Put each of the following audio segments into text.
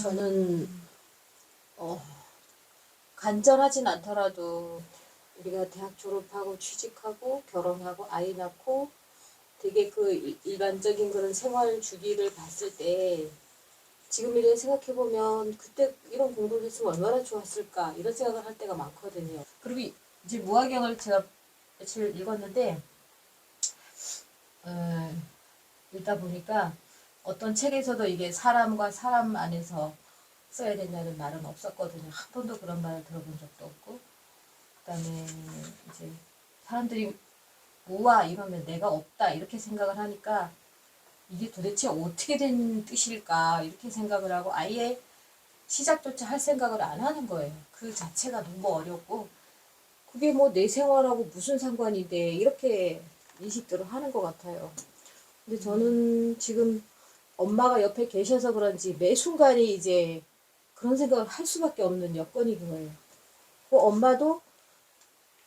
저는 간절하진 않더라도 우리가 대학 졸업하고 취직하고 결혼하고 아이 낳고 되게 그 일반적인 그런 생활 주기를 봤을 때 지금 이렇게 생각해보면 그때 이런 공부를 했으면 얼마나 좋았을까 이런 생각을 할 때가 많거든요. 그리고 이제 무화경을 제가 며칠 읽었는데 읽다 보니까 어떤 책에서도 이게 사람과 사람 안에서 써야 된다는 말은 없었거든요. 한 번도 그런 말을 들어본 적도 없고 그다음에 이제 사람들이 우와 이러면 내가 없다 이렇게 생각을 하니까 이게 도대체 어떻게 된 뜻일까 이렇게 생각을 하고 아예 시작조차 할 생각을 안 하는 거예요. 그 자체가 너무 어렵고 그게 뭐 내 생활하고 무슨 상관이 돼 이렇게 인식들을 하는 것 같아요. 근데 저는 지금 엄마가 옆에 계셔서 그런지 매 순간이 이제 그런 생각을 할 수밖에 없는 여건인 거예요. 그 엄마도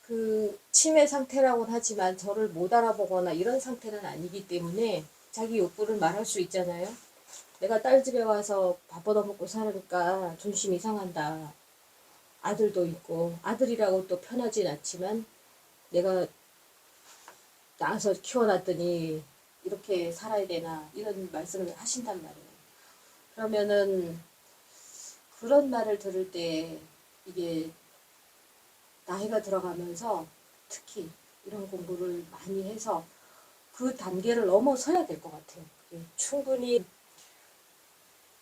그 치매 상태라고는 하지만 저를 못 알아보거나 이런 상태는 아니기 때문에 자기 욕구를 말할 수 있잖아요. 내가 딸 집에 와서 밥 얻어먹고 살으니까 존심이 상한다. 아들도 있고 아들이라고 또 편하진 않지만 내가 낳아서 키워놨더니 이렇게 살아야 되나 이런 말씀을 하신단 말이에요. 그러면은 그런 말을 들을 때 이게 나이가 들어가면서 특히 이런 공부를 많이 해서 그 단계를 넘어서야 될 것 같아요. 충분히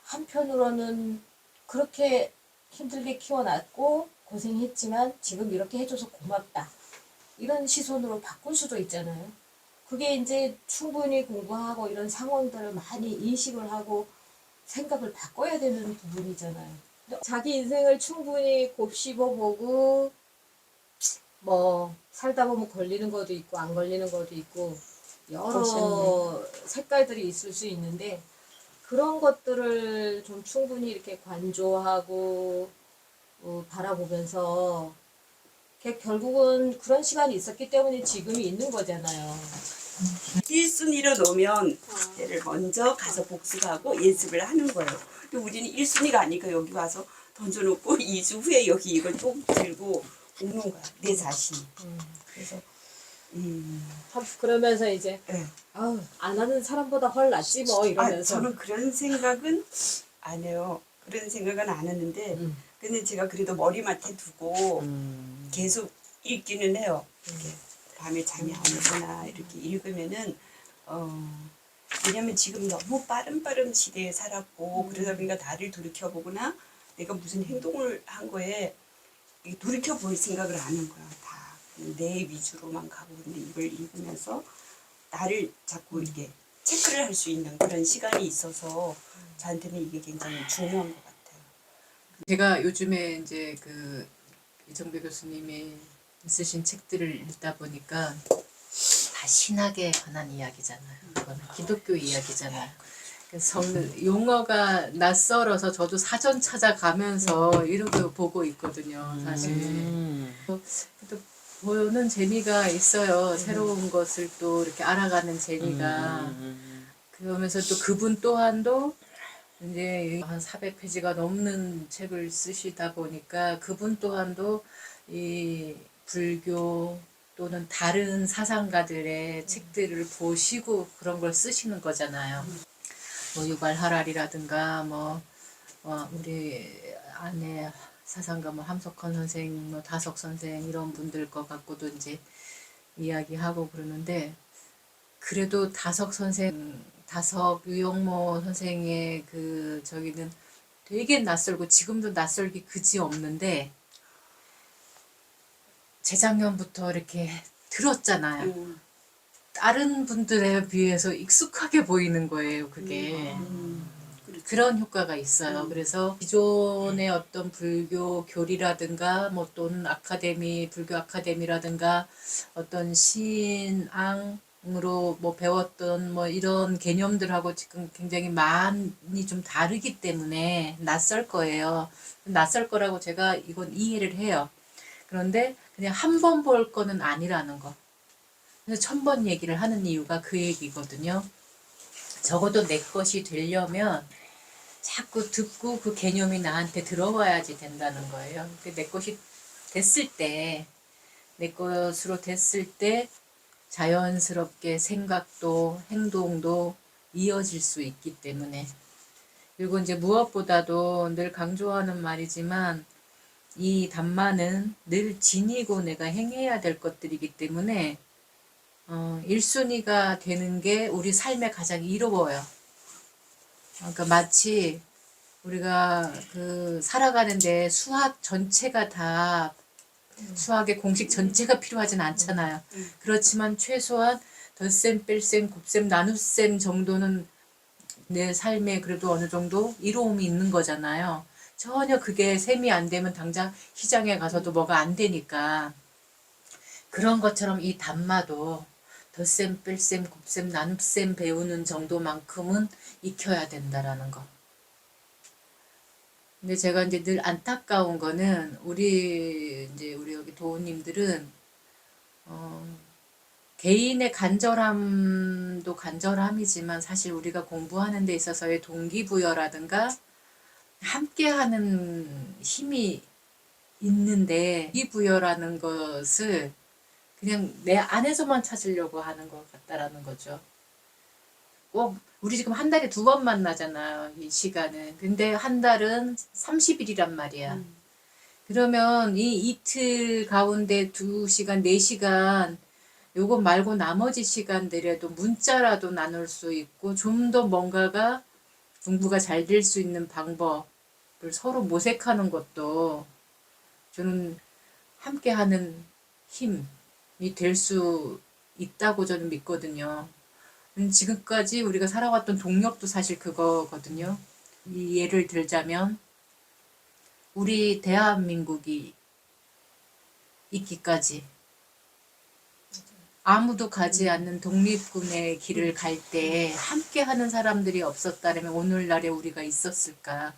한편으로는 그렇게 힘들게 키워놨고 고생했지만 지금 이렇게 해줘서 고맙다. 이런 시선으로 바꿀 수도 있잖아요. 그게 이제 충분히 공부하고 이런 상황들을 많이 인식을 하고 생각을 바꿔야 되는 부분이잖아요. 자기 인생을 충분히 곱씹어보고 뭐 살다 보면 걸리는 것도 있고 안 걸리는 것도 있고 여러 색깔들이 있을 수 있는데 그런 것들을 좀 충분히 이렇게 관조하고 바라보면서 결국은 그런 시간이 있었기 때문에 지금이 있는 거잖아요. 1순위로 놓으면 얘를 먼저 가서 복습하고 연습을 하는 거예요. 근데 우리는 1순위가 아니까 여기 와서 던져놓고 2주 후에 여기 이걸 또 들고 오는 거야. 내 자신이. 그래서 그러면서 이제 네. 안 하는 사람보다 훨 낫지 뭐 이러면서. 저는 그런 생각은 안 해요. 그런 생각은 안 했는데 근데 제가 그래도 머리맡에 두고 계속 읽기는 해요. 이렇게 밤에 잠이 안 오거나 이렇게 읽으면은 왜냐면 지금 너무 빠른 시대에 살았고 그러다 보니까 나를 돌이켜보거나 내가 무슨 행동을 한 거에 돌이켜볼 생각을 안 한 거야. 다 내 위주로만 가고. 근데 이걸 읽으면서 나를 자꾸 이렇게 체크를 할 수 있는 그런 시간이 있어서 저한테는 이게 굉장히 중요한 것 같아요. 제가 요즘에 이제 그 이정배 교수님이 쓰신 책들을 읽다 보니까 다 신학에 관한 이야기잖아요. 그거는 기독교 이야기잖아요. 그래서 용어가 낯설어서 저도 사전 찾아가면서 이렇게 보고 있거든요. 사실. 또 보는 재미가 있어요. 새로운 것을 또 이렇게 알아가는 재미가. 그러면서 또 그분 또한도 이제 한 400페이지가 넘는 책을 쓰시다 보니까 그분 또한도 이 불교 또는 다른 사상가들의 책들을 보시고 그런 걸 쓰시는 거잖아요. 뭐 유발 하랄이라든가 뭐 우리 안에 사상가 뭐 함석헌 선생, 뭐 다석 선생 이런 분들 거 갖고도 이제 이야기하고 그러는데 그래도 다석 유영모 선생의 그 저기는 되게 낯설고 지금도 낯설기 그지 없는데 재작년부터 이렇게 들었잖아요. 다른 분들에 비해서 익숙하게 보이는 거예요, 그게. 그런 효과가 있어요. 그래서 기존의 어떤 불교 교리라든가 뭐 또는 불교 아카데미라든가 어떤 신앙으로 뭐 배웠던 뭐 이런 개념들하고 지금 굉장히 많이 좀 다르기 때문에 낯설 거예요. 낯설 거라고 제가 이건 이해를 해요. 그런데 그냥 한 번 볼 거는 아니라는 거. 그래서 1000번 얘기를 하는 이유가 그 얘기거든요. 적어도 내 것이 되려면 자꾸 듣고 그 개념이 나한테 들어와야지 된다는 거예요. 내 것이 됐을 때, 내 것으로 됐을 때 자연스럽게 생각도 행동도 이어질 수 있기 때문에. 그리고 이제 무엇보다도 늘 강조하는 말이지만 이 담마는 늘 지니고 내가 행해야 될 것들이기 때문에 1순위가 되는 게 우리 삶에 가장 이로워요. 그러니까 마치 우리가 그 살아가는데 수학 전체가 다 수학의 공식 전체가 필요하진 않잖아요. 그렇지만 최소한 덧셈, 뺄셈, 곱셈, 나눗셈 정도는 내 삶에 그래도 어느 정도 이로움이 있는 거잖아요. 전혀 그게 셈이 안 되면 당장 시장에 가서도 뭐가 안 되니까. 그런 것처럼 이 담마도 덧셈, 뺄셈, 곱셈, 나눗셈 배우는 정도만큼은 익혀야 된다라는 거. 근데 제가 이제 늘 안타까운 거는 우리 여기 도우님들은 개인의 간절함도 간절함이지만 사실 우리가 공부하는 데 있어서의 동기부여라든가 함께하는 힘이 있는데 동기부여라는 것을 그냥 내 안에서만 찾으려고 하는 것 같다라는 거죠. 꼭 우리 지금 한 달에 2번 만나잖아요. 이 시간은. 근데 한 달은 30일이란 말이야. 그러면 이 이틀 가운데 2시간, 4시간 요거 말고 나머지 시간들에도 문자라도 나눌 수 있고 좀 더 뭔가가 공부가 잘 될 수 있는 방법을 서로 모색하는 것도 저는 함께하는 힘이 될 수 있다고 저는 믿거든요. 지금까지 우리가 살아왔던 동력도 사실 그거거든요. 이 예를 들자면 우리 대한민국이 있기까지 아무도 가지 않는 독립군의 길을 갈 때 함께 하는 사람들이 없었다면 오늘날에 우리가 있었을까?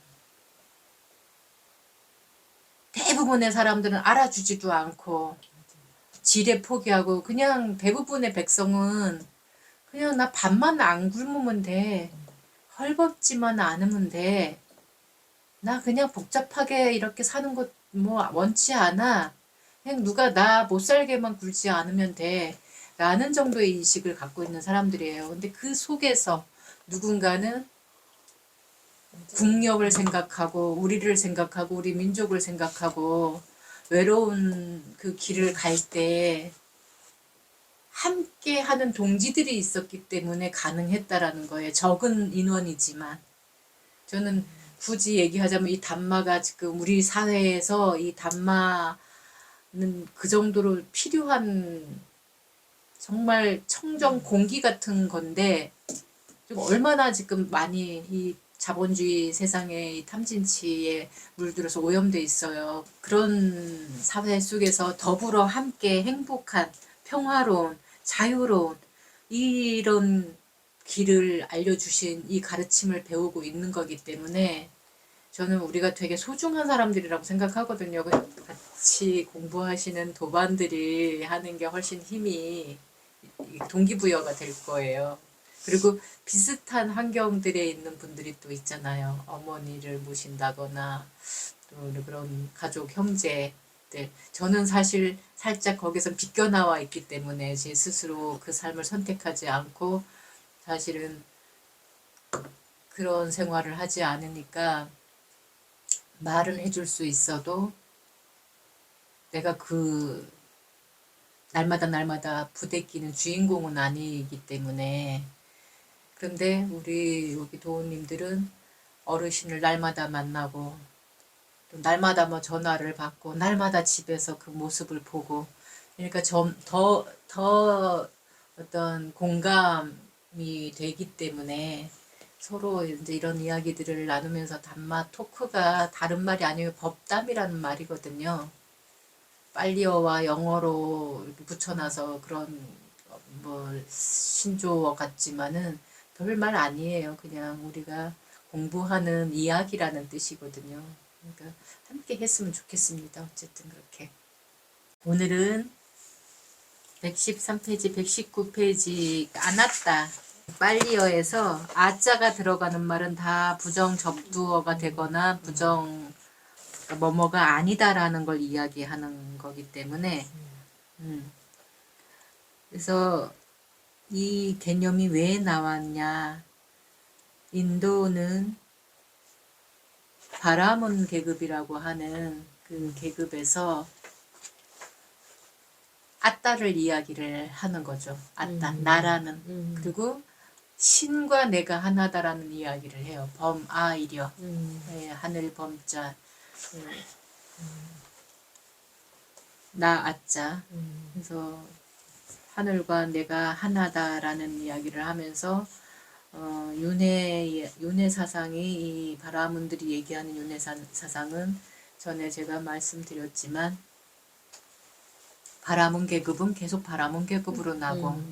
대부분의 사람들은 알아주지도 않고 지레 포기하고 그냥 대부분의 백성은 그냥 나 밥만 안 굶으면 돼. 헐벗지만 않으면 돼. 나 그냥 복잡하게 이렇게 사는 것 뭐 원치 않아. 그냥 누가 나 못 살게만 굴지 않으면 돼. 라는 정도의 인식을 갖고 있는 사람들이에요. 근데 그 속에서 누군가는 국력을 생각하고 우리를 생각하고 우리 민족을 생각하고 외로운 그 길을 갈 때 함께 하는 동지들이 있었기 때문에 가능했다라는 거예요. 적은 인원이지만. 저는 굳이 얘기하자면 이 담마가 지금 우리 사회에서 이 담마는 그 정도로 필요한 정말 청정 공기 같은 건데 좀 얼마나 지금 많이 이 자본주의 세상에 이 탐진치에 물들어서 오염돼 있어요. 그런 사회 속에서 더불어 함께 행복한 평화로운 자유로운 이런 길을 알려주신 이 가르침을 배우고 있는 거기 때문에 저는 우리가 되게 소중한 사람들이라고 생각하거든요. 같이 공부하시는 도반들이 하는 게 훨씬 힘이 동기부여가 될 거예요. 그리고 비슷한 환경들에 있는 분들이 또 있잖아요. 어머니를 모신다거나 또 그런 가족 형제들. 저는 사실 살짝 거기서 비껴나와 있기 때문에 제 스스로 그 삶을 선택하지 않고 사실은 그런 생활을 하지 않으니까 말은 해줄 수 있어도 내가 그 날마다 부대끼는 주인공은 아니기 때문에. 그런데 우리 여기 도우님들은 어르신을 날마다 만나고 또 날마다 뭐 전화를 받고 날마다 집에서 그 모습을 보고 그러니까 더 어떤 공감이 되기 때문에 서로 이제 이런 이야기들을 나누면서 담마 토크가 다른 말이 아니고 법담이라는 말이거든요. 빨리어와 영어로 이렇게 붙여놔서 그런 뭐 신조어 같지만은 별말 아니에요. 그냥 우리가 공부하는 이야기라는 뜻이거든요. 그러니까 함께 했으면 좋겠습니다. 어쨌든 그렇게. 오늘은 113페이지, 119페이지 안 왔다. 빨리어에서 아자가 들어가는 말은 다 부정 접두어가 되거나 부정 그러니까 뭐뭐가 아니다라는 걸 이야기하는 거기 때문에 그래서 이 개념이 왜 나왔냐? 인도는 바라문 계급이라고 하는 그 계급에서 아따를 이야기를 하는 거죠. 아따, 나라는. 그리고 신과 내가 하나다라는 이야기를 해요. 범아이려. 네, 하늘 범자. 나 아자. 그래서 하늘과 내가 하나다라는 이야기를 하면서 윤회 사상이 이 바라문들이 얘기하는 윤회 사상은 전에 제가 말씀드렸지만 바라문 계급은 계속 바라문 계급으로 나고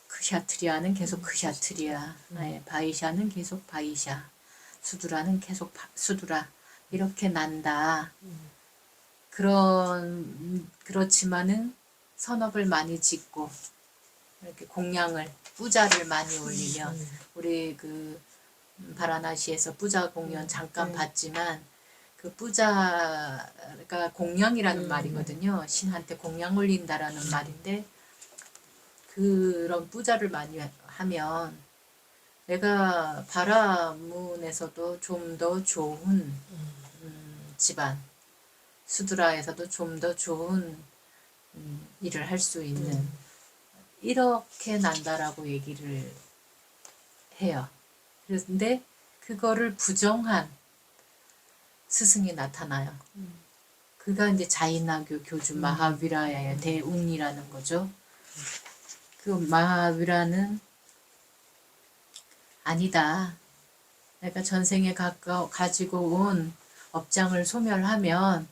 크샤트리아는 계속 크샤트리아, 바이샤는 계속 바이샤, 수두라는 계속 수두라 이렇게 난다. 그렇지만은 선업을 많이 짓고 이렇게 공양을 뿌자를 많이 올리면 우리 그 바라나시에서 뿌자 공연 잠깐 봤지만 그 뿌자가 공양이라는 말이거든요. 신한테 공양 올린다라는 말인데 그런 뿌자를 많이 하면 내가 바라문에서도 좀 더 좋은 집안 수드라에서도 좀 더 좋은 일을 할 수 있는 이렇게 난다라고 얘기를 해요. 그런데 그거를 부정한 스승이 나타나요. 그가 이제 자이나교 교주 마하비라의 대웅이라는 거죠. 그 마하비라는 아니다. 내가 전생에 가지고 온 업장을 소멸하면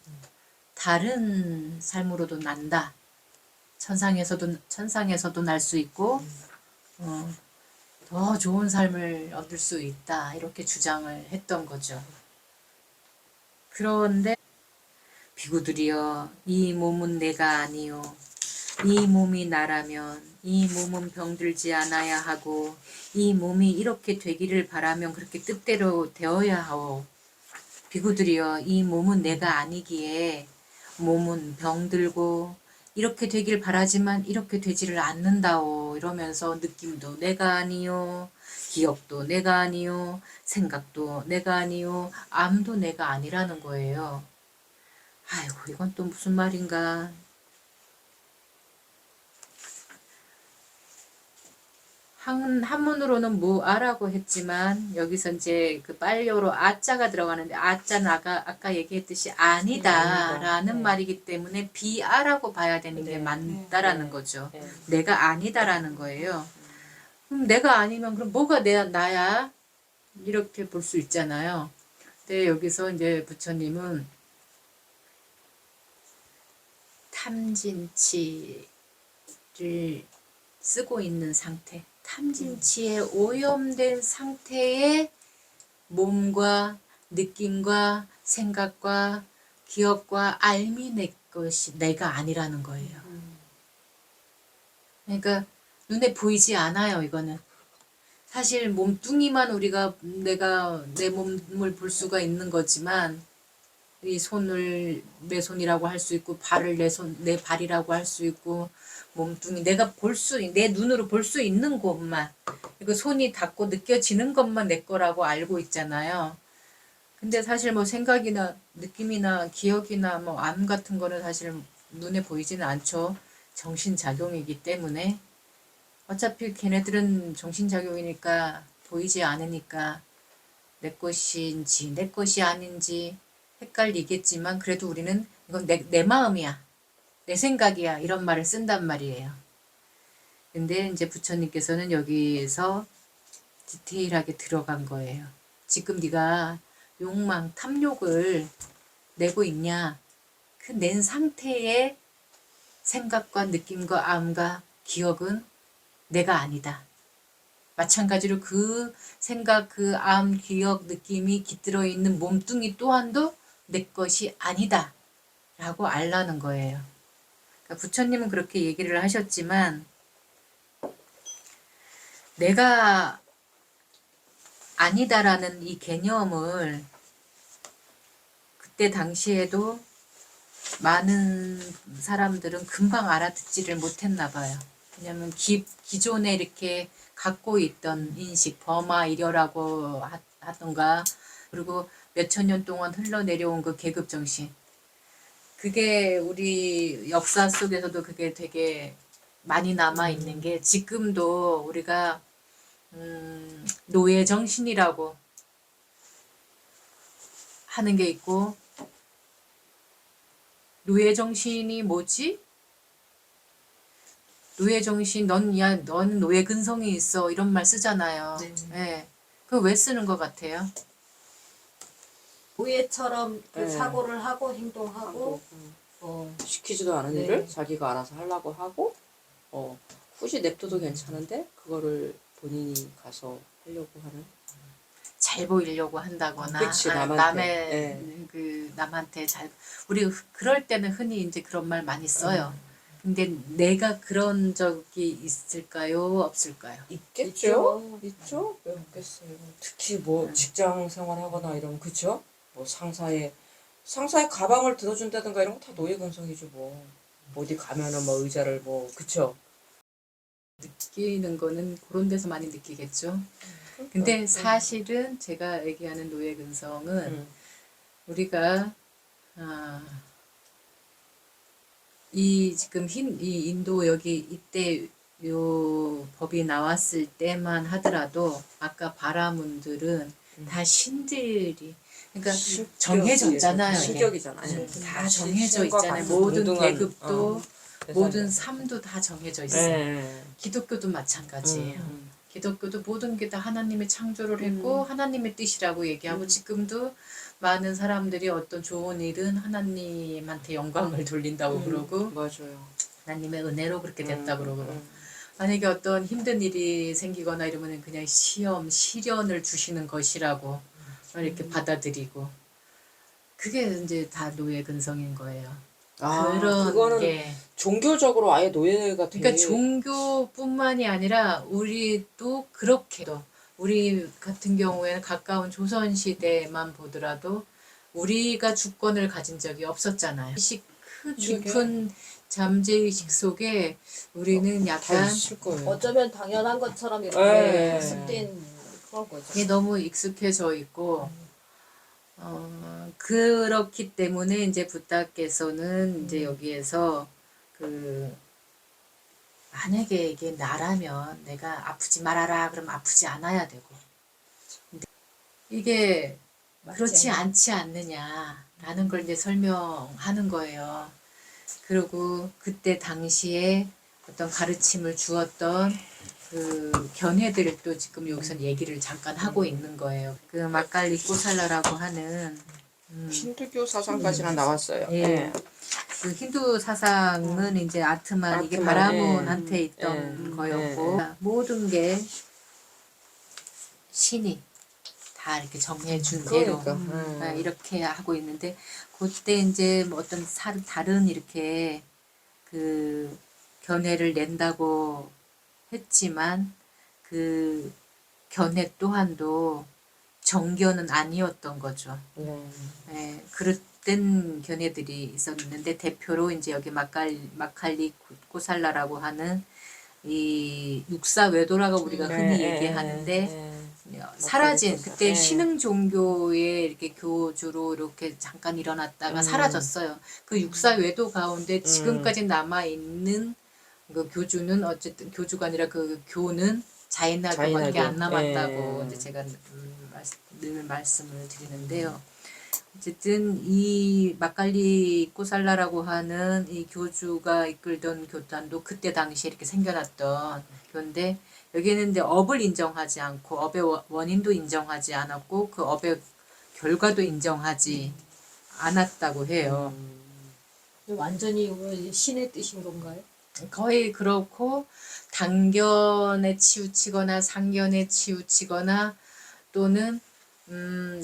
다른 삶으로도 난다. 천상에서도 날 수 있고 더 좋은 삶을 얻을 수 있다. 이렇게 주장을 했던 거죠. 그런데 비구들이여 이 몸은 내가 아니요. 이 몸이 나라면 이 몸은 병들지 않아야 하고 이 몸이 이렇게 되기를 바라면 그렇게 뜻대로 되어야 하오. 비구들이여 이 몸은 내가 아니기에 몸은 병들고 이렇게 되길 바라지만 이렇게 되지를 않는다오. 이러면서 느낌도 내가 아니요. 기억도 내가 아니요. 생각도 내가 아니요. 암도 내가 아니라는 거예요. 아이고 이건 또 무슨 말인가. 한문으로는 무아라고 했지만 여기서 이제 그 빨려로 아자가 들어가는데 아자는 아까 얘기했듯이 아니다라는 말이기 때문에 비아라고 봐야 되는 게 맞다라는 거죠. 내가 아니다라는 거예요. 그럼 내가 아니면 그럼 뭐가 나야? 이렇게 볼 수 있잖아요. 근데 여기서 이제 부처님은 탐진치를 쓰고 있는 상태. 탐진치에 오염된 상태의 몸과 느낌과 생각과 기억과 알미 내 것이 내가 아니라는 거예요. 그러니까 눈에 보이지 않아요. 이거는 사실 몸뚱이만 우리가 내가 내 몸을 볼 수가 있는 거지만 이 손을 내 손이라고 할 수 있고 발을 내 발이라고 할 수 있고 몸뚱이 내가 내 눈으로 볼 수 있는 것만 이거 손이 닿고 느껴지는 것만 내 거라고 알고 있잖아요. 근데 사실 뭐 생각이나 느낌이나 기억이나 뭐 암 같은 거는 사실 눈에 보이지는 않죠. 정신작용이기 때문에 어차피 걔네들은 정신작용이니까 보이지 않으니까 내 것인지 내 것이 아닌지 헷갈리겠지만 그래도 우리는 이건 내 마음이야. 내 생각이야. 이런 말을 쓴단 말이에요. 근데 이제 부처님께서는 여기서 디테일하게 들어간 거예요. 지금 네가 욕망, 탐욕을 내고 있냐? 그 낸 상태의 생각과 느낌과 암과 기억은 내가 아니다. 마찬가지로 그 생각, 그 암, 기억, 느낌이 깃들어 있는 몸뚱이 또한도 내 것이 아니다. 라고 알라는 거예요. 그러니까 부처님은 그렇게 얘기를 하셨지만 내가 아니다라는 이 개념을 그때 당시에도 많은 사람들은 금방 알아듣지를 못했나 봐요. 왜냐면 기존에 이렇게 갖고 있던 인식, 버마이려라고 하던가, 그리고 몇천 년 동안 흘러내려온 그 계급 정신. 그게 우리 역사 속에서도 그게 되게 많이 남아 있는 게 지금도 우리가 노예 정신이라고 하는 게 있고, 노예 정신이 뭐지? 노예 정신, 넌 노예 근성이 있어. 이런 말 쓰잖아요. 네. 그거 왜 쓰는 것 같아요? 노예처럼 그 네. 사고를 하고 행동하고 시키지도 않은 네. 일을 자기가 알아서 하려고 하고 굳이 냅둬도 괜찮은데 그거를 본인이 가서 하려고 하는. 잘 보이려고 한다거나, 그치, 남한테. 남의 그 남한테 우리 그럴 때는 흔히 이제 그런 말 많이 써요. 근데 내가 그런 적이 있을까요? 없을까요? 있겠죠? 있죠? 왜 없겠어요? 특히 뭐 직장 생활하거나 이러면 그쵸? 뭐 상사의 가방을 들어준다든가 이런 거 다 노예 근성이죠 뭐. 어디 가면은 뭐 의자를 뭐 그쵸? 느끼는 거는 그런 데서 많이 느끼겠죠. 근데 사실은 제가 얘기하는 노예 근성은 우리가 이 지금 이 인도 여기 이때 요 법이 나왔을 때만 하더라도 아까 바라문들은 다 신들이, 그러니까 정해졌잖아요. 이게. 신격이잖아요. 다 정해져 신과 있잖아요. 같은 모든 동등한, 계급도 세상에. 모든 삶도 다 정해져 있어요. 네. 기독교도 마찬가지예요. 기독교도 모든 게 다 하나님이 창조를 했고 하나님의 뜻이라고 얘기하고 지금도 많은 사람들이 어떤 좋은 일은 하나님한테 영광을 돌린다고 그러고 맞아요. 하나님의 은혜로 그렇게 됐다 그러고 만약에 어떤 힘든 일이 생기거나 이러면 그냥 시련을 주시는 것이라고 이렇게 받아들이고 그게 이제 다 노예 근성인 거예요. 그런 그거는 게 종교적으로 아예 노예가 돼. 그러니까 종교뿐만이 아니라 우리도 그렇게 우리 같은 경우에는 가까운 조선 시대만 보더라도 우리가 주권을 가진 적이 없었잖아요. 그 깊은 잠재의식 속에 우리는 다 약간 있을 거예요. 어쩌면 당연한 것처럼 이렇게 네. 학습된 그런 거죠. 이게 너무 익숙해져 있고 그렇기 때문에 이제 부다께서는 이제 여기에서 그 만약에 이게 나라면 내가 아프지 말아라 그러면 아프지 않아야 되고 근데 이게 그렇지 않지 않느냐라는 걸 이제 설명하는 거예요. 그리고 그때 당시에 어떤 가르침을 주었던 그 견해들을 지금 여기서 얘기를 잠깐 하고 있는 거예요. 그 마칼리 꼬살라라고 하는 힌두교 사상까지는 나왔어요. 예. 네. 그 힌두 사상은 이제 아트만 이게 아트만, 바라몬한테 있던 거였고 모든 게 신이 다 이렇게 정해준 대로 그러니까. 이렇게 하고 있는데 그때 이제 뭐 어떤 다른 이렇게 그 견해를 낸다고 했지만 그 견해 또한도 정견은 아니었던 거죠. 네, 그릇된 견해들이 있었는데 대표로 이제 여기 마칼리 꼬살라라고 하는 이 육사 외도라고 우리가 흔히 얘기하는데 사라진 그때 신흥 종교의 이렇게 교주로 이렇게 잠깐 일어났다가 사라졌어요. 그 육사 외도 가운데 지금까지 남아 있는 그 교주는 어쨌든 교주가 아니라 그 교는 자인학교밖에 안 남았다고 이제 제가 늘 말씀을 드리는데요. 어쨌든 이 마칼리 꼬살라라고 하는 이 교주가 이끌던 교단도 그때 당시에 이렇게 생겨났던 교인데 여기는 이제 업을 인정하지 않고 업의 원인도 인정하지 않았고 그 업의 결과도 인정하지 않았다고 해요. 완전히 신의 뜻인 건가요? 거의 그렇고 단견에 치우치거나 상견에 치우치거나 또는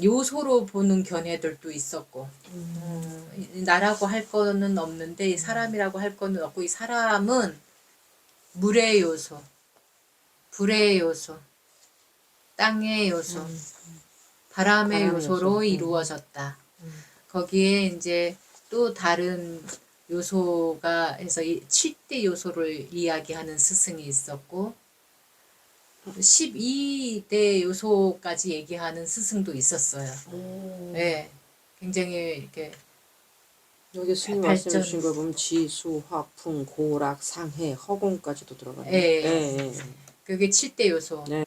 요소로 보는 견해들도 있었고 나라고 할 거는 없는데 이 사람이라고 할 거는 없고 이 사람은 물의 요소 불의 요소, 땅의 요소, 바람의 바람의 요소로 요소. 이루어졌다. 거기에 이제 또 다른 요소가 해서 7대 요소를 이야기하는 스승이 있었고 12대 요소까지 얘기하는 스승도 있었어요. 네, 굉장히 이렇게 여기 스님 발전. 말씀해 주신 거 보면 지수, 화풍, 고락, 상해, 허공까지도 들어가네요. 예. 예. 그게 7대 요소. 네.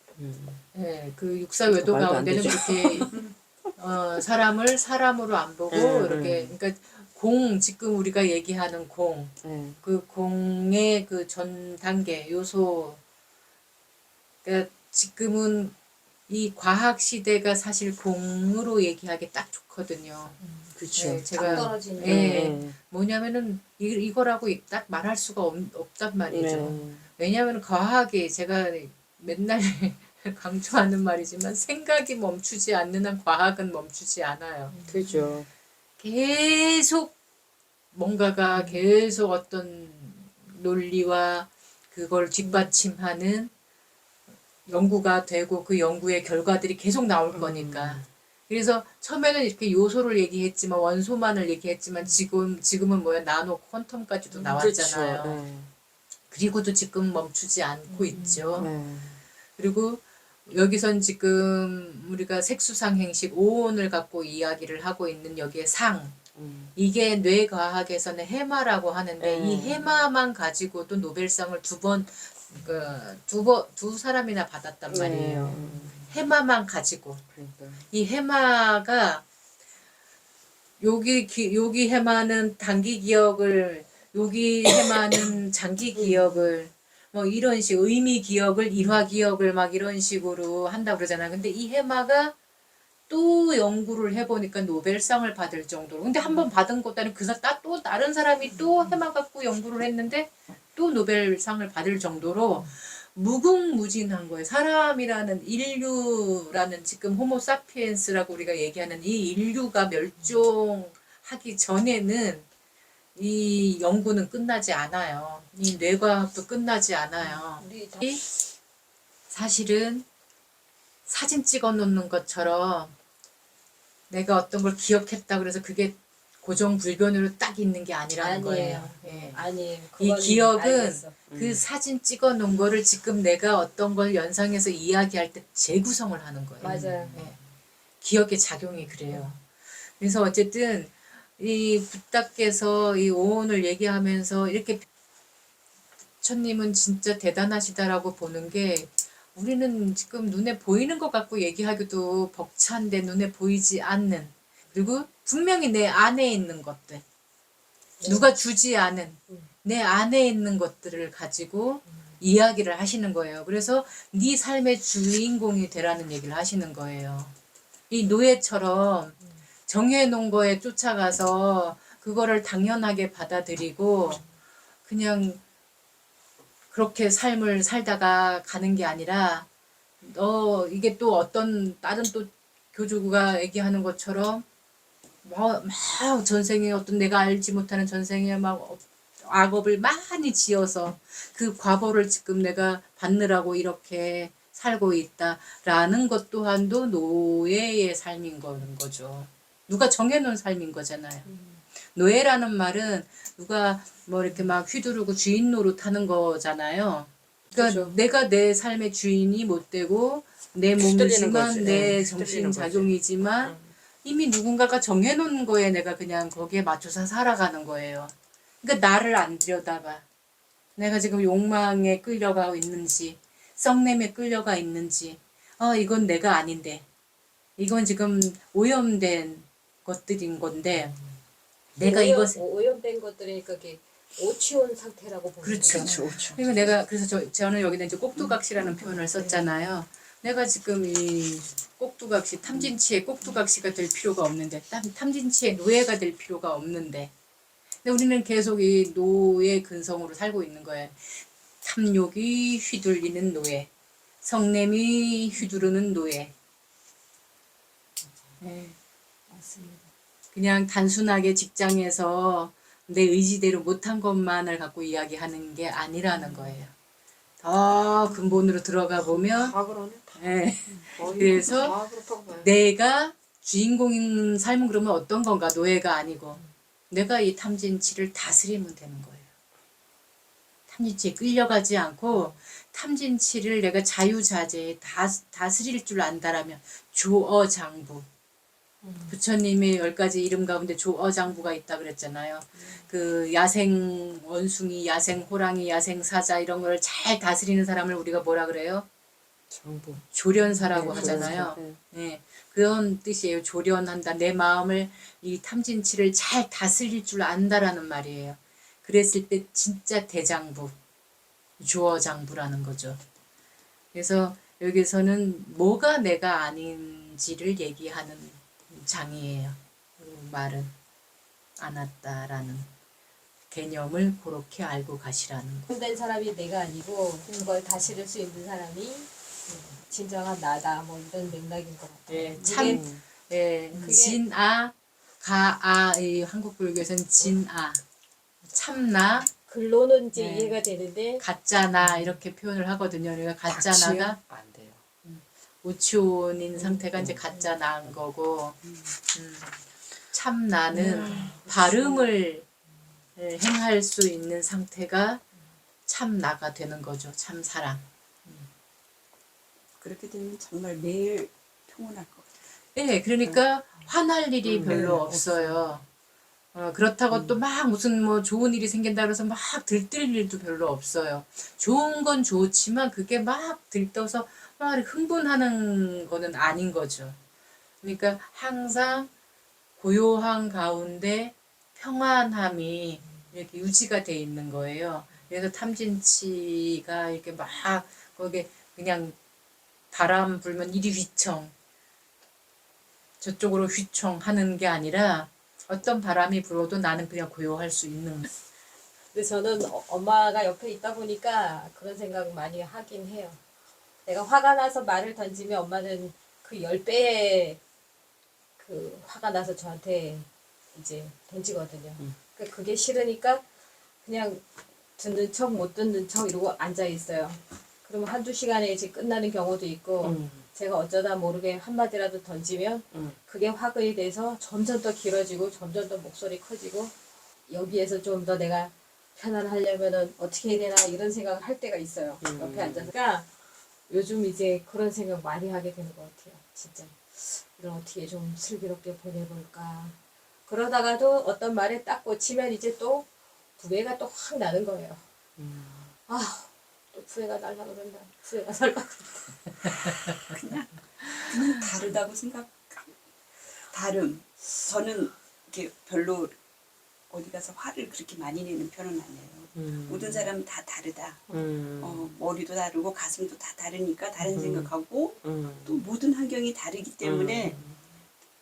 예, 그 육사외도 말도 안 가운데는 되죠. 그렇게 사람을 사람으로 안 보고 이렇게 그러니까 공 지금 우리가 얘기하는 공, 예. 그 공의 그 전 단계 요소. 그러니까 지금은 이 과학 시대가 사실 공으로 얘기하기 딱 좋거든요. 그렇죠. 네, 딱 제가 떨어지는. 예, 뭐냐면은 이거라고 딱 말할 수가 없단 말이죠. 네. 왜냐하면 과학이 제가 맨날 강조하는 말이지만 생각이 멈추지 않는 한 과학은 멈추지 않아요. 그죠. 계속 뭔가가 계속 어떤 논리와 그걸 뒷받침하는 연구가 되고 그 연구의 결과들이 계속 나올 거니까. 그래서 처음에는 이렇게 요소를 얘기했지만 원소만을 얘기했지만 지금은 뭐야 나노 퀀텀까지도 나왔잖아요. 그렇죠. 예. 그리고도 지금 멈추지 않고 있죠. 네. 그리고 여기선 지금 우리가 색수상 행식 오온을 갖고 이야기를 하고 있는 여기에 상 이게 뇌과학에서는 해마라고 하는데 이 해마만 가지고도 노벨상을 두 사람이나 받았단 말이에요. 해마만 가지고 그러니까. 이 해마가 여기 해마는 단기 기억을 여기 해마는 장기 기억을 뭐 이런 식 의미 기억을 일화 기억을 막 이런 식으로 한다 그러잖아. 근데 이 해마가 또 연구를 해보니까 노벨상을 받을 정도로. 근데 한 번 받은 것도 아니고 또 다른 사람이 또 해마 갖고 연구를 했는데 또 노벨상을 받을 정도로 무궁무진한 거예요. 사람이라는 인류라는 지금 호모사피엔스라고 우리가 얘기하는 이 인류가 멸종하기 전에는 이 연구는 끝나지 않아요. 이 뇌과학도 끝나지 않아요. 사실은 사진 찍어 놓는 것처럼 내가 어떤 걸 기억했다 그래서 그게 고정불변으로 딱 있는 게 아니라는 거예요. 예. 아니에요. 이 그거는 기억은 알겠어. 그 사진 찍어 놓은 거를 지금 내가 어떤 걸 연상해서 이야기할 때 재구성을 하는 거예요. 맞아요. 예. 기억의 작용이 그래요. 그래서 어쨌든 이 부탁께서 이 오온을 얘기하면서 이렇게 부처님은 진짜 대단하시다라고 보는 게 우리는 지금 눈에 보이는 것 갖고 얘기하기도 벅찬데 눈에 보이지 않는 그리고 분명히 내 안에 있는 것들 누가 주지 않은 내 안에 있는 것들을 가지고 이야기를 하시는 거예요. 그래서 네 삶의 주인공이 되라는 얘기를 하시는 거예요. 이 노예처럼 정해놓은 거에 쫓아가서 그거를 당연하게 받아들이고 그냥 그렇게 삶을 살다가 가는 게 아니라 이게 또 어떤 다른 또 교주가 얘기하는 것처럼 막 전생에 어떤 내가 알지 못하는 전생에 막 악업을 많이 지어서 그 과보를 지금 내가 받느라고 이렇게 살고 있다라는 것 또한도 노예의 삶인 거죠. 누가 정해놓은 삶인 거잖아요. 노예라는 말은 누가 뭐 이렇게 막 휘두르고 주인 노릇하는 거잖아요. 그러니까 그렇죠. 내가 내 삶의 주인이 못 되고 내 휘둘리는 몸이지만 거지. 내 예, 정신 휘둘리는 거지. 작용이지만 이미 누군가가 정해놓은 거에 내가 그냥 거기에 맞춰서 살아가는 거예요. 그러니까 나를 안 들여다봐. 내가 지금 욕망에 끌려가고 있는지 썩냄에 끌려가 있는지 이건 내가 아닌데 이건 지금 오염된 것들인 건데 내가 이것을 오염된 것들이니까 그게 오치온 상태라고 보는 그렇죠. 거죠. 그렇죠. 그리고 내가 그래서 저는 여기다 이제 꼭두각시라는 표현을 썼잖아요. 내가 지금 이 꼭두각시 탐진치의 꼭두각시가 될 필요가 없는데 탐진치의 노예가 될 필요가 없는데 근데 우리는 계속 이 노예 근성으로 살고 있는 거예요. 탐욕이 휘둘리는 노예, 성냄이 휘두르는 노예. 네. 맞습니다. 그냥 단순하게 직장에서 내 의지대로 못한 것만을 갖고 이야기하는 게 아니라는 거예요. 근본으로 들어가 보면 다 그러네. 다. 예, 거의 그래서 다 그렇다고 봐요. 내가 주인공인 삶은 그러면 어떤 건가? 노예가 아니고 내가 이 탐진치를 다스리면 되는 거예요. 탐진치에 끌려가지 않고 탐진치를 내가 자유자재에 다스릴 줄 안다라면 조어장부. 부처님의 10가지 이름 가운데 조어장부가 있다 그랬잖아요. 그 야생 원숭이, 야생 호랑이, 야생 사자 이런 걸 잘 다스리는 사람을 우리가 뭐라 그래요? 정부. 조련사라고 네, 하잖아요. 조련사. 네, 그런 뜻이에요. 조련한다. 내 마음을 이 탐진치를 잘 다스릴 줄 안다라는 말이에요. 그랬을 때 진짜 대장부, 조어장부라는 거죠. 그래서 여기서는 뭐가 내가 아닌지를 얘기하는 장이에요. 그 말은 안 왔다라는 개념을 그렇게 알고 가시라는 거. 된 사람이 내가 아니고 그걸 다스릴 수 있는 사람이 진정한 나다. 뭐 이런 맥락인 것 같아요. 예, 이게 참, 예, 그게- 진아, 가아, 이 한국 불교에서는 진아, 참나, 글로는 이제 네. 이해가 되는데 가짜나 이렇게 표현을 하거든요. 그러니까 가짜나가 안 돼요. 우치원인 상태가 이제 가짜나인 거고, 참나는 발음을 행할 수 있는 상태가 참나가 되는 거죠. 참사랑. 그렇게 되면 정말 매일 평온할 것 같아요. 네, 그러니까 화날 일이 별로 네, 없어요. 그렇다고 또 막 무슨 뭐 좋은 일이 생긴다 그래서 막 들뜰 일도 별로 없어요. 좋은 건 좋지만 그게 막 들떠서 막 흥분하는 거는 아닌 거죠. 그러니까 항상 고요한 가운데 평안함이 이렇게 유지가 돼 있는 거예요. 그래서 탐진치가 이렇게 막 거기에 그냥 바람 불면 이리 휘청 저쪽으로 휘청 하는 게 아니라 어떤 바람이 불어도 나는 그냥 고요할 수 있는. 근데 저는 엄마가 옆에 있다 보니까 그런 생각 많이 하긴 해요. 내가 화가 나서 말을 던지면 엄마는 그 10배의 그 화가 나서 저한테 이제 던지거든요. 그러니까 그게 싫으니까 그냥 듣는 척 못 듣는 척 이러고 앉아 있어요. 그러면 한두 시간에 이제 끝나는 경우도 있고 제가 어쩌다 모르게 한마디라도 던지면 그게 화근이 돼서 점점 더 길어지고 점점 더 목소리 커지고 여기에서 좀 더 내가 편안하려면은 어떻게 해야 되나 이런 생각을 할 때가 있어요. 옆에 앉아서. 그러니까 요즘 이제 그런 생각 많이 하게 되는 것 같아요. 진짜. 이걸 어떻게 좀 슬기롭게 보내볼까. 그러다가도 어떤 말에 딱 꽂히면 이제 또 부해가 또 확 나는 거예요. 아, 또 부해가 날라 그런다. 부해가 날라 그런다. 그냥 다르다고 생각. 다름. 저는 이렇게 별로 어디 가서 화를 그렇게 많이 내는 편은 아니에요. 모든 사람은 다 다르다. 머리도 다르고 가슴도 다 다르니까 다른 생각하고 또 모든 환경이 다르기 때문에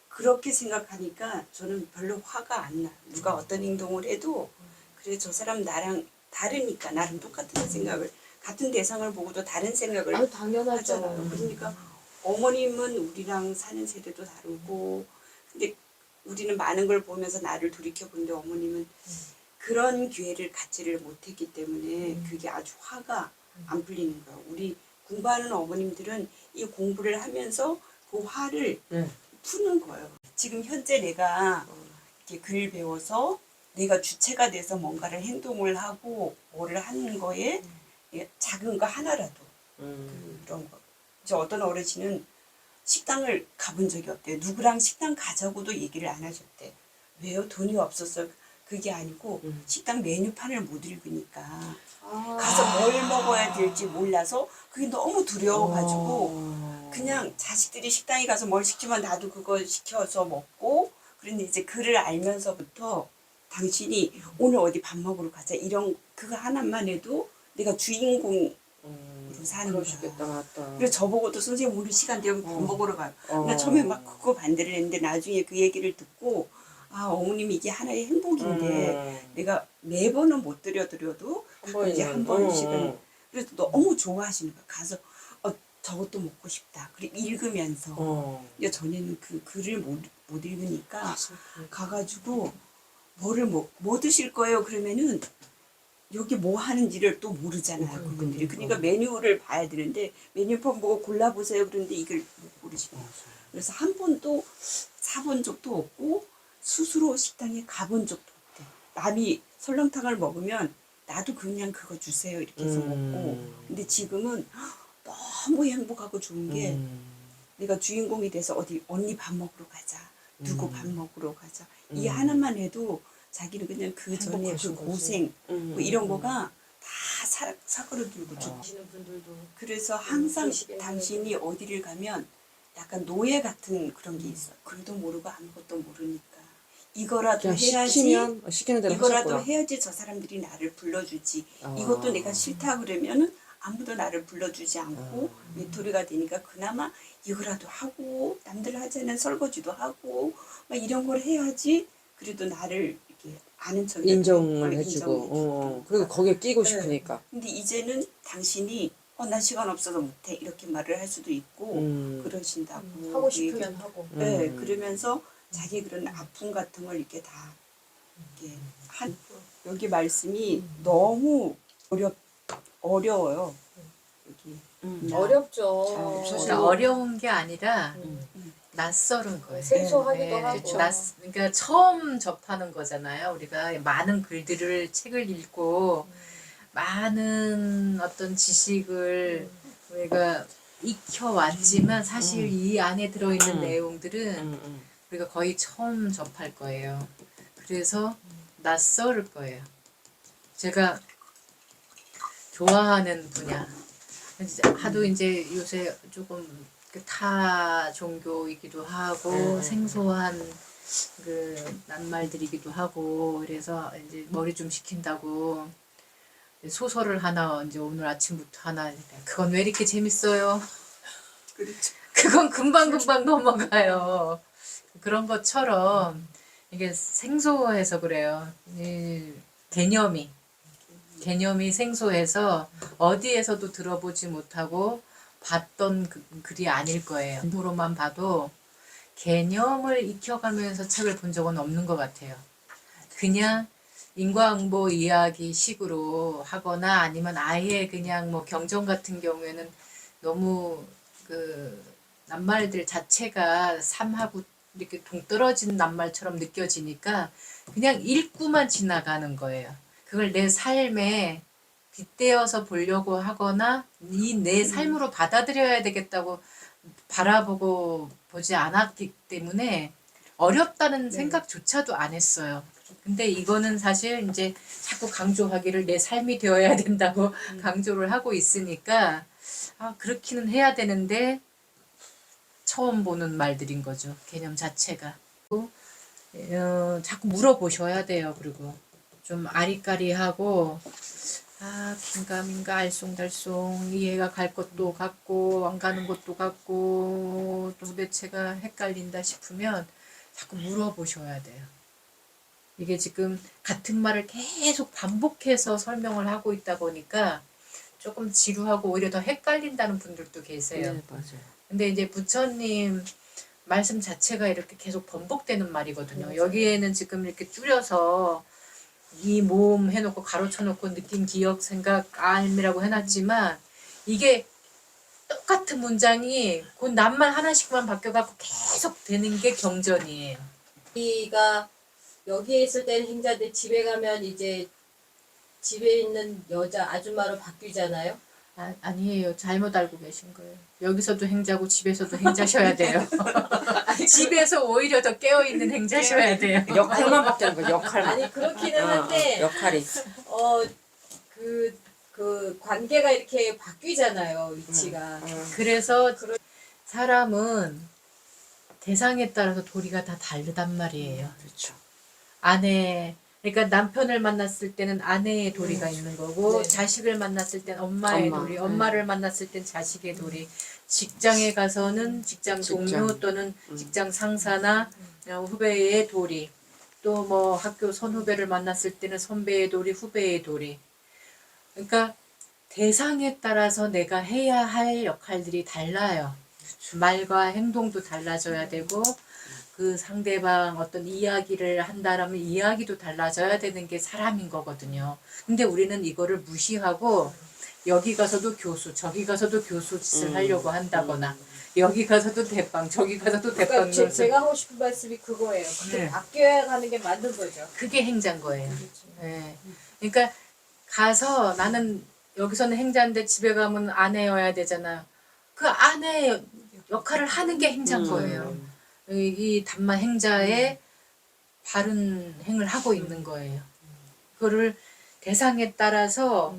그렇게 생각하니까 저는 별로 화가 안 나. 누가 어떤 행동을 해도 그래 저 사람 나랑 다르니까 나랑 똑같은 생각을 같은 대상을 보고도 다른 생각을 아, 당연하죠. 하잖아요. 그러니까 어머님은 우리랑 사는 세대도 다르고 근데 우리는 많은 걸 보면서 나를 돌이켜 보는데 어머님은 그런 기회를 갖지를 못했기 때문에 그게 아주 화가 안 풀리는 거예요. 우리 공부하는 어머님들은 이 공부를 하면서 그 화를 푸는 거예요. 지금 현재 내가 이렇게 글 배워서 내가 주체가 돼서 뭔가를 행동을 하고 뭐를 하는 거에 작은 거 하나라도 그런 거. 저 어떤 어르신은 식당을 가본 적이 없대요. 누구랑 식당 가자고도 얘기를 안 하셨대. 왜요? 돈이 없었어. 그게 아니고 식당 메뉴판을 못 읽으니까 가서 뭘 먹어야 될지 몰라서 그게 너무 두려워가지고 그냥 자식들이 식당에 가서 뭘 시키면 나도 그거 시켜서 먹고 그런데 이제 글을 알면서부터 당신이 오늘 어디 밥 먹으러 가자 이런 그거 하나만 해도 내가 주인공 사는 그러시겠다, 거야. 맞다. 그래서 저보고도 선생님 오늘 시간 되면 밥 먹으러 가요. 나 처음에 막 그거 반대를 했는데 나중에 그 얘기를 듣고 아 어머님이 이게 하나의 행복인데 내가 매번은 못 드려도 이제 한 번씩은 그래서 너무 좋아하시는 거야. 가서 저것도 먹고 싶다. 그리고 읽으면서 전에는 그 글을 못 읽으니까 가가지고 뭐 드실 거예요? 그러면은 여기 뭐 하는지를 또 모르잖아요, 그분들이. 그러니까 메뉴를 봐야 되는데 메뉴판 보고 골라보세요. 그런데 이걸 모르시네요. 그래서 한 번도 사본 적도 없고 스스로 식당에 가본 적도 없대. 남이 설렁탕을 먹으면 나도 그냥 그거 주세요 이렇게 해서 먹고. 근데 지금은 너무 행복하고 좋은 게 내가 주인공이 돼서 어디 언니 밥 먹으러 가자, 누구 밥 먹으러 가자, 이 하나만 해도 자기는 그냥 그 전에 그 행복하신 거지. 고생 뭐 이런 거가 다 사그러들고 좋. 하시는 분들도 그래서 항상 그러시겠네요. 당신이 어디를 가면 약간 노예 같은 그런 게 있어. 글도 모르고 아무것도 모르니까 이거라도 그냥 해야지. 시키면 시키는 대로 이거라도 하셨구나. 해야지 저 사람들이 나를 불러주지. 아. 이것도 내가 싫다 그러면은 아무도 나를 불러주지 않고 아. 외톨이가 되니까 그나마 이거라도 하고 남들 하지 않은 설거지도 하고 막 이런 걸 해야지. 그래도 나를 이렇게 아는 척 인정을 해주고 그리고 거기에 끼고 네. 싶으니까. 근데 이제는 당신이 나 시간 없어서 못해 이렇게 말을 할 수도 있고 그러신다고 하고 그 얘기- 싶으면 하고. 네, 그러면서 자기 그런 아픔 같은 걸 이렇게 다 이렇게 한 여기 말씀이 너무 어려워요. 여기 어렵죠. 잘 그러니까 어려운 게 아니라 음. 낯설은 거예요. 생소하기도 네, 하고. 그러니까 처음 접하는 거잖아요. 우리가 많은 글들을 책을 읽고 많은 어떤 지식을 우리가 익혀왔지만 사실 이 안에 들어있는 내용들은 우리가 거의 처음 접할 거예요. 그래서 낯설을 거예요. 제가 좋아하는 분야 하도 이제 요새 조금 타 종교이기도 하고 생소한 그 낱말들이기도 하고 그래서 이제 머리 좀 식힌다고 소설을 하나 이제 오늘 아침부터 하나 그건 왜 이렇게 재밌어요? 그렇죠. 그건 금방금방 넘어가요. 그런 것처럼 이게 생소해서 그래요. 이 개념이 생소해서 어디에서도 들어보지 못하고 봤던 글이 아닐 거예요. 공부로만 봐도 개념을 익혀가면서 책을 본 적은 없는 것 같아요. 그냥 인과응보 이야기 식으로 하거나 아니면 아예 그냥 뭐 경전 같은 경우에는 너무 그 낱말들 자체가 삶하고 이렇게 동떨어진 낱말처럼 느껴지니까 그냥 읽고만 지나가는 거예요. 그걸 내 삶에 빗대어서 보려고 하거나 이 내 삶으로 받아들여야 되겠다고 바라보고 보지 않았기 때문에 어렵다는 생각조차도 안 했어요. 근데 이거는 사실 이제 자꾸 강조하기를 내 삶이 되어야 된다고 강조를 하고 있으니까 그렇기는 해야 되는데 처음 보는 말들인 거죠. 개념 자체가. 자꾸 물어보셔야 돼요. 그리고 좀 아리까리하고 긴가민가 알쏭달쏭 이해가 갈 것도 같고 안 가는 것도 같고 도대체가 헷갈린다 싶으면 자꾸 물어보셔야 돼요. 이게 지금 같은 말을 계속 반복해서 설명을 하고 있다 보니까 조금 지루하고 오히려 더 헷갈린다는 분들도 계세요. 네, 맞아요. 근데 이제 부처님 말씀 자체가 이렇게 계속 번복되는 말이거든요. 여기에는 지금 이렇게 줄여서 이 모음 해놓고 가로쳐놓고 느낌, 기억, 생각, 알미라고 해놨지만 이게 똑같은 문장이 그 낱말 하나씩만 바뀌어갖고 계속 되는 게 경전이에요. 우리가 여기에 있을 때는 행자인데 집에 가면 이제 집에 있는 여자 아줌마로 바뀌잖아요. 아니에요. 잘못 알고 계신 거예요. 여기서도 행자고 집에서도 행자셔야 돼요. 집에서 오히려 더 깨어있는 행자셔야 돼요. 역할만 바뀌는 거 역할만. 아니 그렇기는 한데 역할이. 그 관계가 이렇게 바뀌잖아요. 위치가. 그래서 사람은 대상에 따라서 도리가 다 다르단 말이에요. 그렇죠. 그러니까 남편을 만났을 때는 아내의 도리가 있는 거고 네. 자식을 만났을 땐 엄마의 엄마. 도리, 엄마를 만났을 땐 자식의 도리, 직장에 가서는 직장 동료 또는 직장 상사나 후배의 도리, 또 뭐 학교 선후배를 만났을 때는 선배의 도리, 후배의 도리. 그러니까 대상에 따라서 내가 해야 할 역할들이 달라요. 말과 행동도 달라져야 되고 그 상대방 어떤 이야기를 한다라면 이야기도 달라져야 되는 게 사람인 거거든요. 근데 우리는 이거를 무시하고 여기 가서도 교수, 저기 가서도 교수 짓을 하려고 한다거나 여기 가서도 대빵, 저기 가서도 대빵. 그러니까 노릇을. 제가 하고 싶은 말씀이 그거예요. 그게 네. 아껴야 가는 게 맞는 거죠. 그게 행자인 거예요. 예. 그러니까 가서 나는 여기서는 행자인데 집에 가면 아내여야 되잖아요. 그 아내 역할을 하는 게 행자인 거예요. 이 단만 행자의 바른 행을 하고 있는 거예요. 그거를 대상에 따라서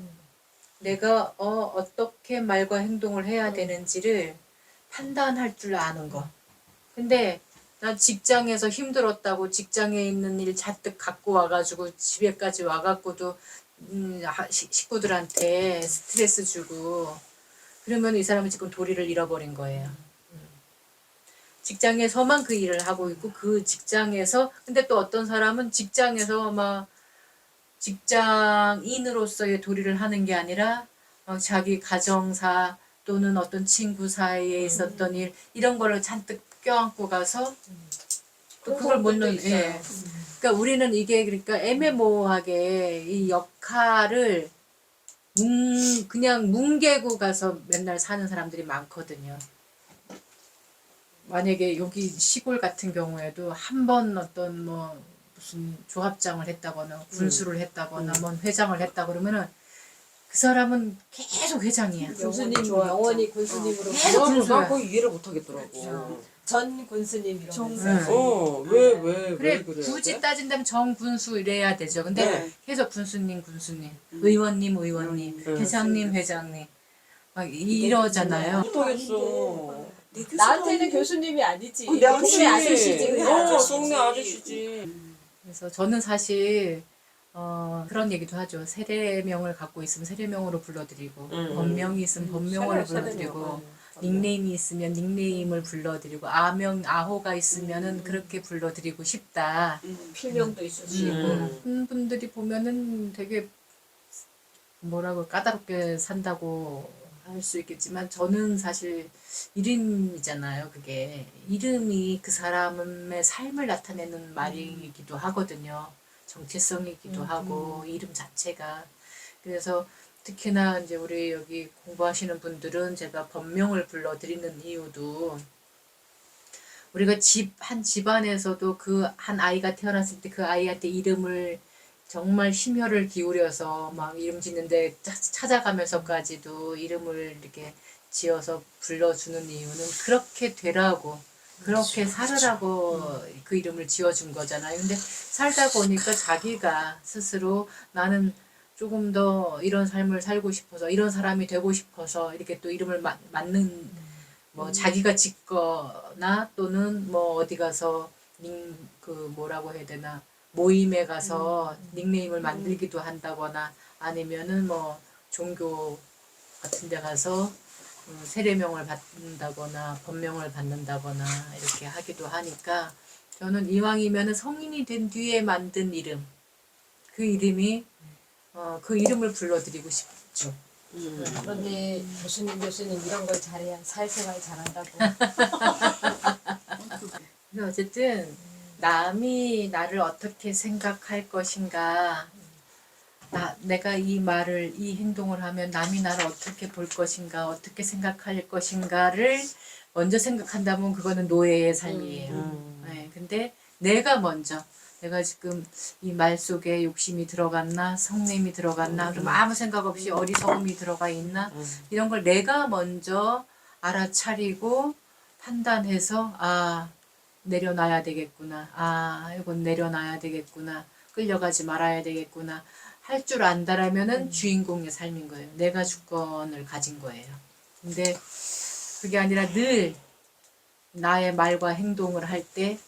내가 어떻게 말과 행동을 해야 되는지를 판단할 줄 아는 거. 근데 나 직장에서 힘들었다고 직장에 있는 일 잔뜩 갖고 와가지고 집에까지 와갖고도 식구들한테 스트레스 주고 그러면 이 사람은 지금 도리를 잃어버린 거예요. 직장에서만 그 일을 하고 있고 그 직장에서 근데 또 어떤 사람은 직장에서 막 직장인으로서의 도리를 하는 게 아니라 자기 가정사 또는 어떤 친구 사이에 있었던 일 이런 거를 잔뜩 껴안고 가서 또 그걸 못 넣는 예. 그러니까 우리는 이게 그러니까 애매모호하게 이 역할을 그냥 뭉개고 가서 맨날 사는 사람들이 많거든요. 만약에 여기 시골 같은 경우에도 한 번 어떤 뭐 무슨 조합장을 했다거나 군수를 했다거나 뭐 회장을 했다 그러면은 그 사람은 계속 회장이야. 군수님 좋았죠. 영원히 군수님으로 계속 나는 군수야. 나 그거 이해를 못 하겠더라고. 그렇죠. 전 군수님 이러면서 정- 왜 그래 그래야 굳이 돼? 따진다면 정군수 이래야 되죠. 근데 네. 계속 군수님, 의원님, 네. 회장님, 회장님 막 이러잖아요. 못하겠어. 나한테는 교수님이 아니지. 내가 동네 아저씨지. 그냥 아저씨지. 동네 아저씨지. 그래서 저는 사실 그런 얘기도 하죠. 세례명을 갖고 있으면 세례명으로 불러드리고 본명이 있으면 본명으로 불러드리고 닉네임이 있으면 닉네임을 불러드리고 아호가 있으면은 그렇게 불러드리고 싶다. 필명도 있을 수 있고. 분들이 보면은 되게 뭐라고 까다롭게 산다고 할 수 있겠지만 저는 사실 이름이잖아요. 그게 이름이 그 사람의 삶을 나타내는 말이기도 하거든요. 정체성이기도 하고 이름 자체가 그래서 특히나 이제 우리 여기 공부하시는 분들은 제가 본명을 불러드리는 이유도 우리가 한 집안에서도 그 한 아이가 태어났을 때 그 아이한테 이름을 정말 심혈을 기울여서 막 이름 짓는데 찾아가면서까지도 이름을 이렇게 지어서 불러주는 이유는 그렇게 되라고 그렇게 살으라고 그 이름을 지어준 거잖아요. 근데 살다 보니까 자기가 스스로 나는 조금 더 이런 삶을 살고 싶어서 이런 사람이 되고 싶어서 이렇게 또 이름을 맞는 뭐 자기가 짓거나 또는 뭐 어디 가서 그 뭐라고 해야 되나 모임에 가서 닉네임을 만들기도 한다거나 아니면은 뭐 종교 같은 데 가서 세례명을 받는다거나 본명을 받는다거나 이렇게 하기도 하니까 저는 이왕이면은 성인이 된 뒤에 만든 이름 그 이름이 그 이름을 불러드리고 싶죠. 그런데 교수님 이런 걸 잘해야 사회생활 잘한다고. 근데 어쨌든 남이 나를 어떻게 생각할 것인가 내가 이 말을 이 행동을 하면 남이 나를 어떻게 볼 것인가 어떻게 생각할 것인가를 먼저 생각한다면 그거는 노예의 삶이에요. 네, 근데 내가 지금 이 말 속에 욕심이 들어갔나 성냄이 들어갔나 그럼 아무 생각 없이 어리석음이 들어가 있나 이런 걸 내가 먼저 알아차리고 판단해서 내려놔야 되겠구나. 이건 내려놔야 되겠구나. 끌려가지 말아야 되겠구나. 할 줄 안다라면은 주인공의 삶인 거예요. 내가 주권을 가진 거예요. 근데 그게 아니라 늘 나의 말과 행동을 할 때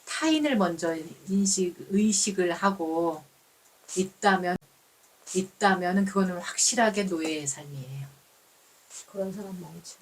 타인을 먼저 의식을 하고 있다면은 그거는 확실하게 노예의 삶이에요. 그런 사람 많죠.